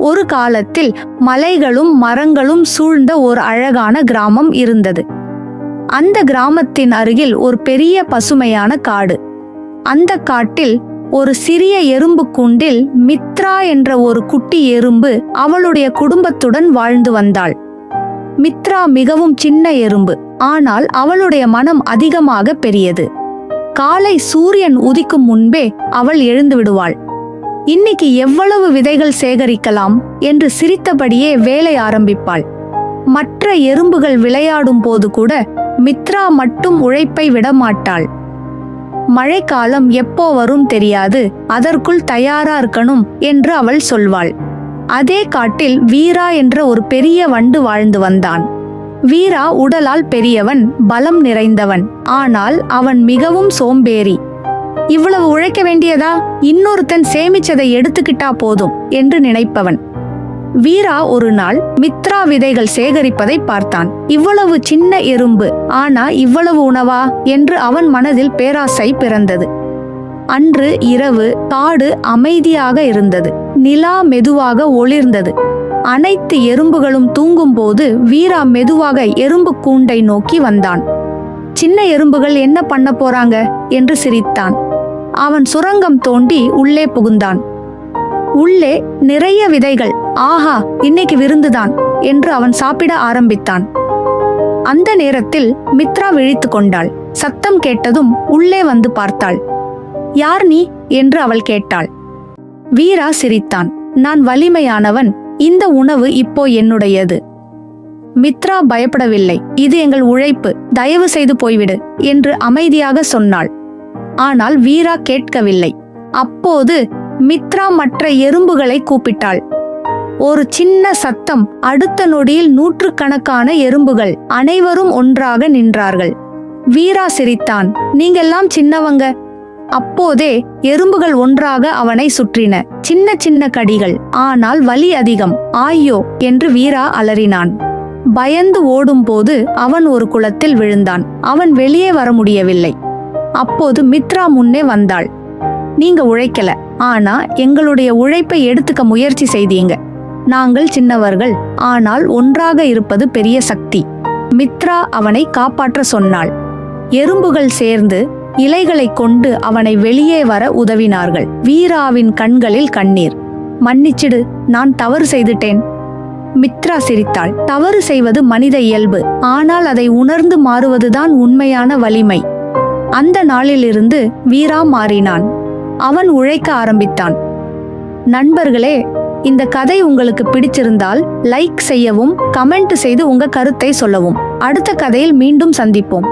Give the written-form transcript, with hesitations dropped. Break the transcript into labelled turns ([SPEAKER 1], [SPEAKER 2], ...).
[SPEAKER 1] ஒரு காலத்தில் மலைகளும் மரங்களும் சூழ்ந்த ஒரு அழகான கிராமம் இருந்தது. அந்த கிராமத்தின் அருகில் ஒரு பெரிய பசுமையான காடு. அந்த காட்டில் ஒரு சிறிய எறும்பு கூண்டில் மித்ரா என்ற ஒரு குட்டி எறும்பு அவளுடைய குடும்பத்துடன் வாழ்ந்து வந்தாள். மித்ரா மிகவும் சின்ன எறும்பு, ஆனால் அவளுடைய மனம் அதிகமாக பெரியது. காலை சூரியன் உதிக்கும் முன்பே அவள் எழுந்து விடுவாள். இன்னைக்கு எவ்வளவு விதைகள் சேகரிக்கலாம் என்று சிரித்தபடியே வேலை ஆரம்பிப்பாள். மற்ற எறும்புகள் விளையாடும் போது கூட மித்ரா மட்டும் உழைப்பை விடமாட்டாள். மழைக்காலம் எப்போ வரும் தெரியாது, அதற்குள் தயாரா இருக்கணும் என்று அவள் சொல்வாள். அதே காட்டில் வீரா என்ற ஒரு பெரிய வண்டு வாழ்ந்து வந்தான். வீரா உடலால் பெரியவன், பலம் நிறைந்தவன். ஆனால் அவன் மிகவும் சோம்பேறி. இவ்வளவு உழைக்க வேண்டியதா, இன்னொருத்தன் சேமிச்சதை எடுத்துக்கிட்டா போதும் என்று நினைப்பவன். வீரா ஒரு நாள் மித்ரா விதைகள் சேகரிப்பதை பார்த்தான். இவ்வளவு சின்ன எறும்பு, ஆனா இவ்வளவு உணவா என்று அவன் மனதில் பேராசை பிறந்தது. அன்று இரவு காடு அமைதியாக இருந்தது. நிலா மெதுவாக ஒளிர்ந்தது. அனைத்து எறும்புகளும் தூங்கும்போது வீரா மெதுவாக எறும்பு கூண்டை நோக்கி வந்தான். சின்ன எறும்புகள் என்ன பண்ண போறாங்க என்று சிரித்தான். அவன் சுரங்கம் தோண்டி உள்ளே புகுந்தான். உள்ளே நிறைய விதைகள். ஆஹா, இன்னைக்கு விருந்துதான் என்று அவன் சாப்பிட ஆரம்பித்தான். அந்த நேரத்தில் மித்ரா விழித்து கொண்டாள். சத்தம் கேட்டதும் உள்ளே வந்து பார்த்தாள். யார் நீ என்று அவள் கேட்டாள். வீரா சிரித்தான். நான் வலிமையானவன், இந்த உணவு இப்போ என்னுடையது. மித்ரா பயப்படவில்லை. இது எங்கள் உழைப்பு, தயவு செய்து போய்விடு என்று அமைதியாக சொன்னாள். ஆனால் வீரா கேட்கவில்லை. அப்போது மித்ரா மற்ற எறும்புகளை கூப்பிட்டாள். ஒரு சின்ன சத்தம். அடுத்த நொடியில் நூற்றுக்கணக்கான எறும்புகள் அனைவரும் ஒன்றாக நின்றார்கள். வீரா சிரித்தான். நீங்கெல்லாம் சின்னவங்க. அப்போதே எறும்புகள் ஒன்றாக அவனை சுற்றின. சின்ன சின்ன கடிகள், ஆனால் வலி அதிகம். ஆய்யோ என்று வீரா அலறினான். பயந்து ஓடும்போது அவன் ஒரு குளத்தில் விழுந்தான். அவன் வெளியே வர முடியவில்லை. அப்போது மித்ரா முன்னே வந்தாள். நீங்க உழைக்கல, ஆனா எங்களுடைய உழைப்பை எடுத்துக்க முயற்சி செய்தீங்க. நாங்கள் சின்னவர்கள், ஆனால் ஒன்றாக இருப்பது பெரிய சக்தி. மித்ரா அவனை காப்பாற்ற சொன்னாள். எறும்புகள் சேர்ந்து இலைகளை கொண்டு அவனை வெளியே வர உதவினார்கள். வீராவின் கண்களில் கண்ணீர். மன்னிச்சிடு, நான் தவறு செய்துட்டேன். மித்ரா சிரித்தாள். தவறு செய்வது மனித இயல்பு, ஆனால் அதை உணர்ந்து மாறுவதுதான் உண்மையான வலிமை. அந்த நாளிலிருந்து வீரா மாறினான். அவன் உழைக்க ஆரம்பித்தான். நண்பர்களே, இந்த கதை உங்களுக்கு பிடிச்சிருந்தால் லைக் செய்யவும், கமெண்ட் செய்து உங்க கருத்தை சொல்லவும். அடுத்த கதையில் மீண்டும் சந்திப்போம்.